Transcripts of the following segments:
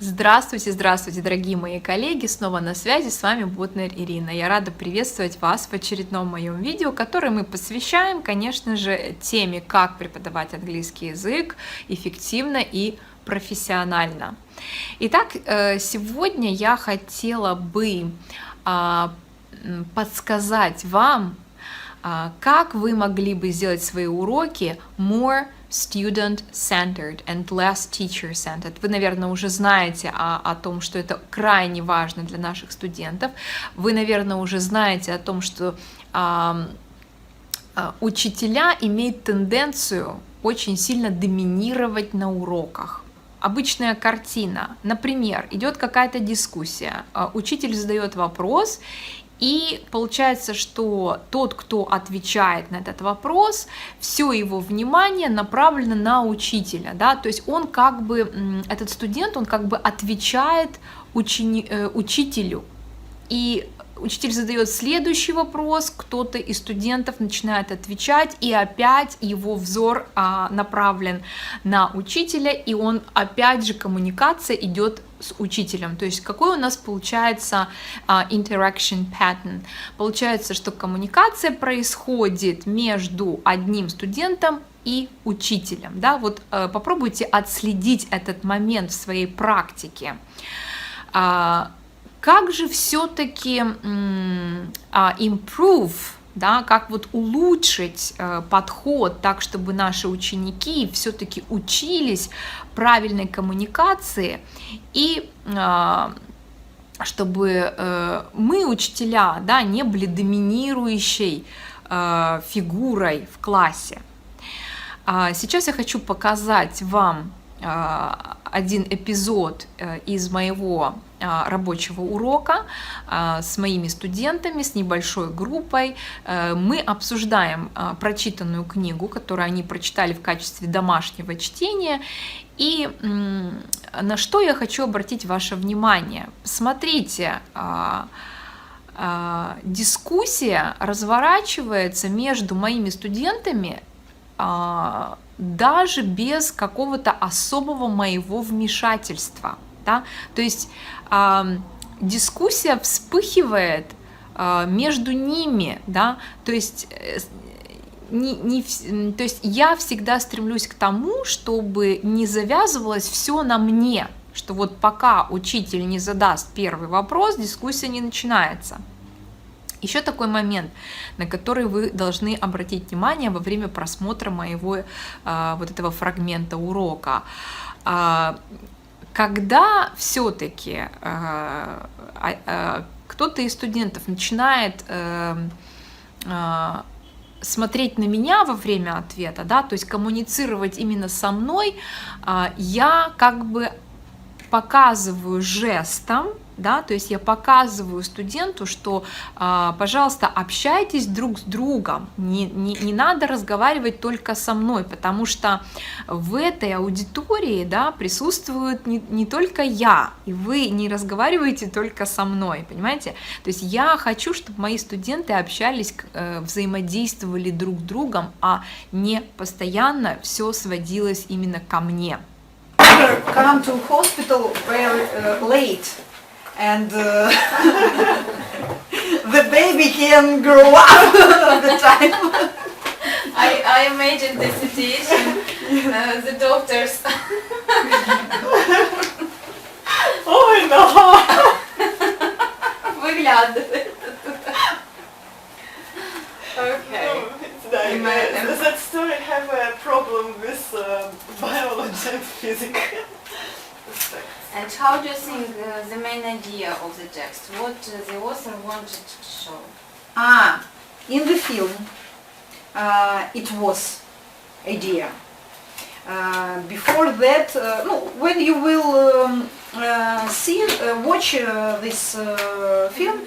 Здравствуйте, здравствуйте, дорогие мои коллеги! Снова на связи, с вами Бутнер Ирина. Я рада приветствовать вас в очередном моем видео, которое мы посвящаем, конечно же, теме, как преподавать английский язык эффективно и профессионально. Итак, сегодня я хотела бы подсказать вам, как вы могли бы сделать свои уроки more student-centered and less teacher-centered. Вы, наверное, уже знаете о том, что это крайне важно для наших студентов. Вы, наверное, уже знаете о том, что учителя имеют тенденцию очень сильно доминировать на уроках. Обычная картина. Например, идет какая-то дискуссия, учитель задает вопрос, и получается, что тот, кто отвечает на этот вопрос, все его внимание направлено на учителя, да, то есть он как бы, этот студент, он как бы отвечает учителю, и учитель задает следующий вопрос, кто-то из студентов начинает отвечать, и опять его взор направлен на учителя, и он опять же коммуникация идет с учителем. То есть какой у нас получается interaction pattern? Получается, что коммуникация происходит между одним студентом и учителем. Да? Вот попробуйте отследить этот момент в своей практике. Как же все-таки improve, да, как вот улучшить подход так, чтобы наши ученики все-таки учились правильной коммуникации и чтобы мы, учителя, да, не были доминирующей фигурой в классе. Сейчас я хочу показать вам один эпизод из моего рабочего урока с моими студентами, с небольшой группой. Мы обсуждаем прочитанную книгу, которую они прочитали в качестве домашнего чтения. И на что я хочу обратить ваше внимание. Смотрите, дискуссия разворачивается между моими студентами даже без какого-то особого моего вмешательства. Да? То есть дискуссия вспыхивает между ними, да? То есть, то есть я всегда стремлюсь к тому, чтобы не завязывалось все на мне, что вот пока учитель не задаст первый вопрос, дискуссия не начинается. Еще такой момент, на который вы должны обратить внимание во время просмотра моего вот этого фрагмента урока. Когда все-таки кто-то из студентов начинает смотреть на меня во время ответа, да, то есть коммуницировать именно со мной, я как бы показываю жестом, да, то есть я показываю студенту, что, пожалуйста, общайтесь друг с другом, не надо разговаривать только со мной, потому что в этой аудитории, да, присутствует не только я, и вы не разговариваете только со мной, понимаете? То есть я хочу, чтобы мои студенты общались, взаимодействовали друг с другом, а не постоянно все сводилось именно ко мне. Come to hospital very late, and the baby can grow up at the time. I imagine the situation, the doctors. Ой, no! Выглядывает. Okay. Does that story have a problem with biology and physics? And how do you think the main idea of the text? What the author wanted to show? In the film, it was idea. Before that, when you will watch this film,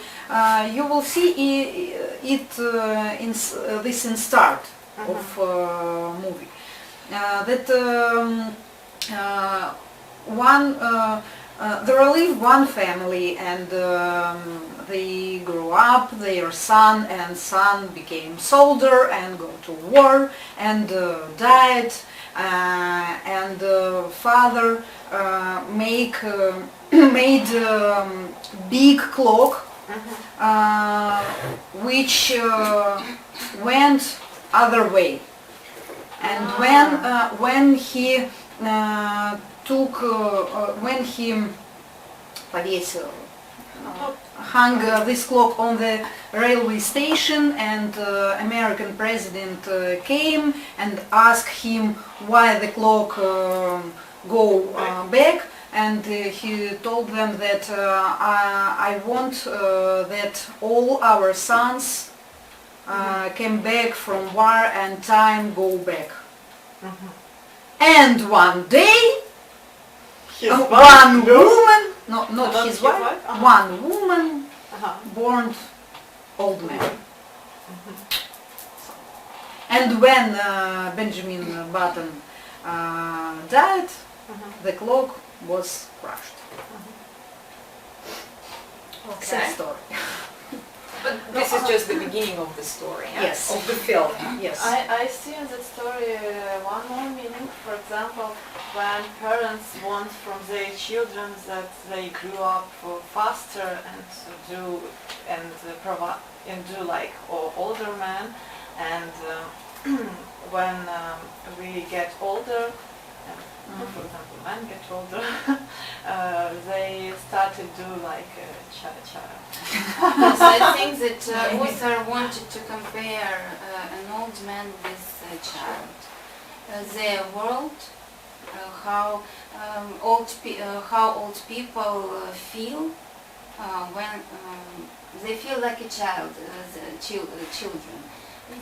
you will see it in this in start of movie. There lived one family, and they grew up. Their son became soldier and go to war and died. and father made big clock which went other way. And when he повесил, hung this clock on the railway station, and American president came and asked him why the clock go back, and he told them that I want that all our sons came back from war and time go back. And one day His one wife go- woman, not Not his his wife, wife? one woman Uh-huh. born old man. And when Benjamin Button died, the clock was crushed. Sad story. But this is just the beginning of the story, Yes. of the film. Yes. I see in that story one more meaning. For example, when parents want from their children that they grew up faster and do like older men, and when we get older, for example, men get older, they start to do like cha-cha. So I think that author wanted to compare an old man with a child. Their world, how old people feel when they feel like a child, children.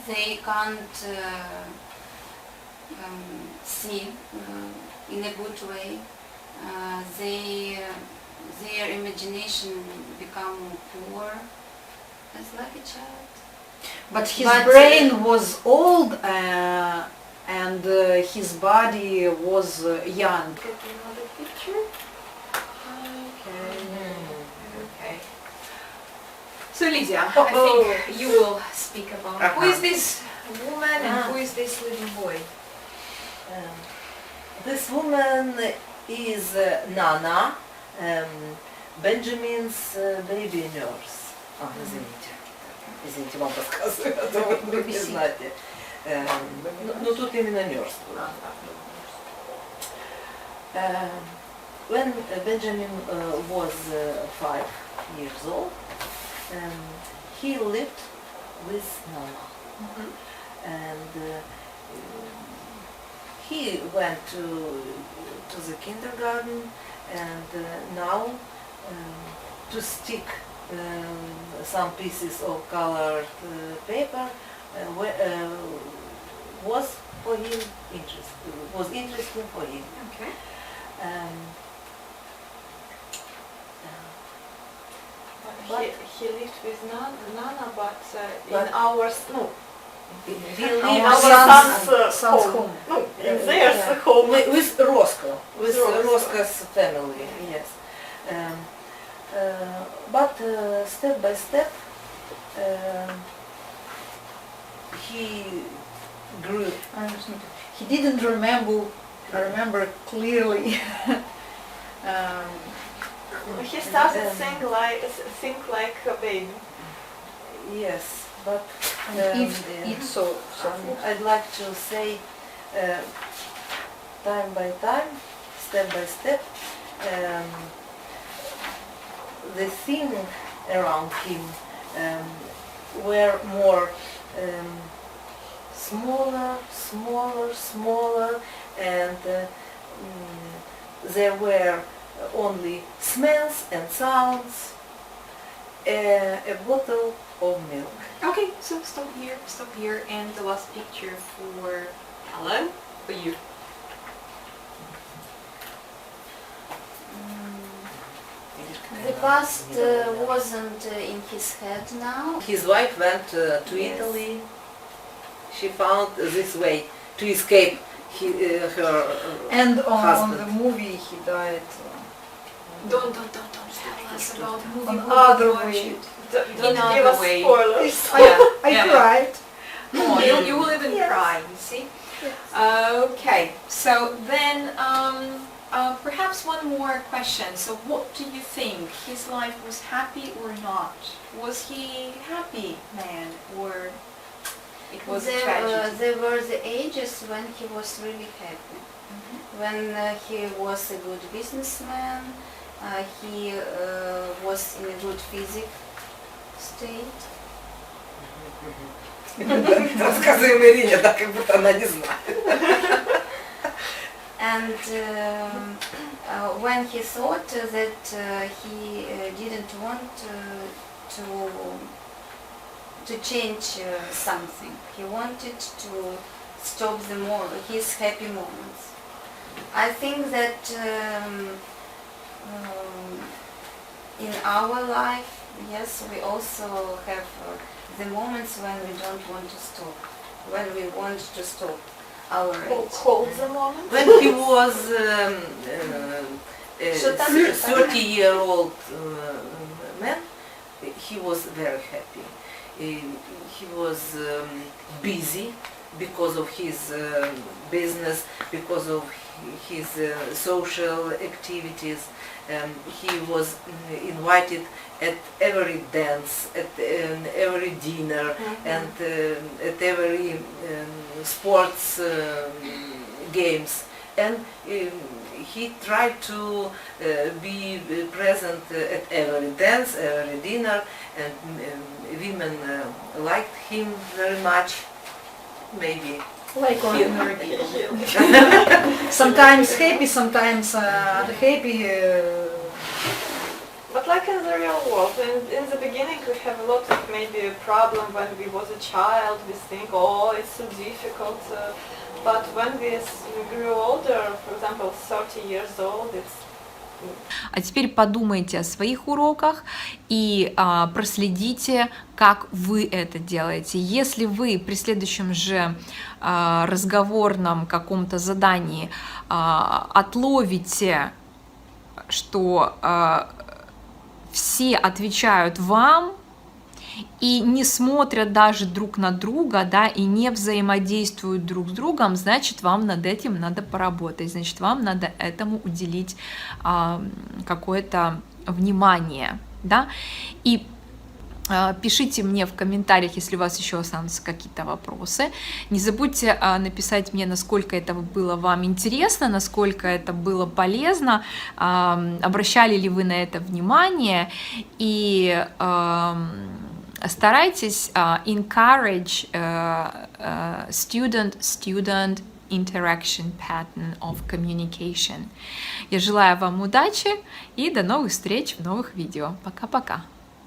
They can't see in a good way. Their imagination become poor as like a child. But his But, brain was old and his body was young. Get another picture. Okay. So Lydia, I think you will speak about who is this woman and who is this little boy? This woman is Nana, Benjamin's baby nurse. Извините, вам подсказываю, а то вы не знаете. Ну, тут именно nurse. When Benjamin was 5 years old, he lived with Nana. And he went to the kindergarten, and now to stick some pieces of colored paper was for him interesting for him. Okay. He lived with Nana, but in But- our no, He in lived our son's home. home. No, in theirs home. with Roscoe, with Roscoe. Roscoe's family, yes. But step by step, he grew. He didn't remember clearly. He started Um, think like a baby. Yes, but Eat so I'd like to say, time by time, step by step, the things around him were more smaller, and there were only smells and sounds, a bottle of milk. Okay, so stop here, and the last picture for Alan, for you. The past wasn't in his head now. His wife went to Yes. Italy. She found this way to escape her And on husband. the movie he died Don't tell us about the movie. on We will other watch way. it. Don't In give other us way. spoilers. I Yeah. cried. Oh, you will even cry, you see? Okay, so then perhaps one more question. So what do you think? His life was happy or not? Was he happy man or it was a tragedy? There were the ages when he was really happy. When he was a good businessman, he was in a good physical state. Рассказываем Ирине, так как будто она не знает. And when he thought that he didn't want to change something, he wanted to stop his happy moments. I think that in our life, yes, we also have the moments when we don't want to stop, when we want to stop our age. Hold the moment. When he was 30-year-old man, he was very happy. He was busy because of his business, because of his social activities. He was invited at every dance, at every dinner, and at every sports games. And he tried to be present at every dance, every dinner, and women liked him very much. Maybe. Like ordinary people. Sometimes happy, sometimes unhappy. But like in the real world, in the beginning we have a lot of maybe a problem when we was a child, we think, oh, it's so difficult. But when we grew older, for example, 30 years old, it's А теперь подумайте о своих уроках и проследите, как вы это делаете. Если вы при следующем же разговорном каком-то задании отловите, что все отвечают вам и не смотрят даже друг на друга, да, и не взаимодействуют друг с другом, значит, вам над этим надо поработать, значит, вам надо этому уделить какое-то внимание, да, и пишите мне в комментариях, если у вас еще останутся какие-то вопросы. Не забудьте написать мне, насколько это было вам интересно, насколько это было полезно, обращали ли вы на это внимание, и старайтесь encourage student-student interaction pattern of communication. Я желаю вам удачи и до новых встреч в новых видео. Пока-пока.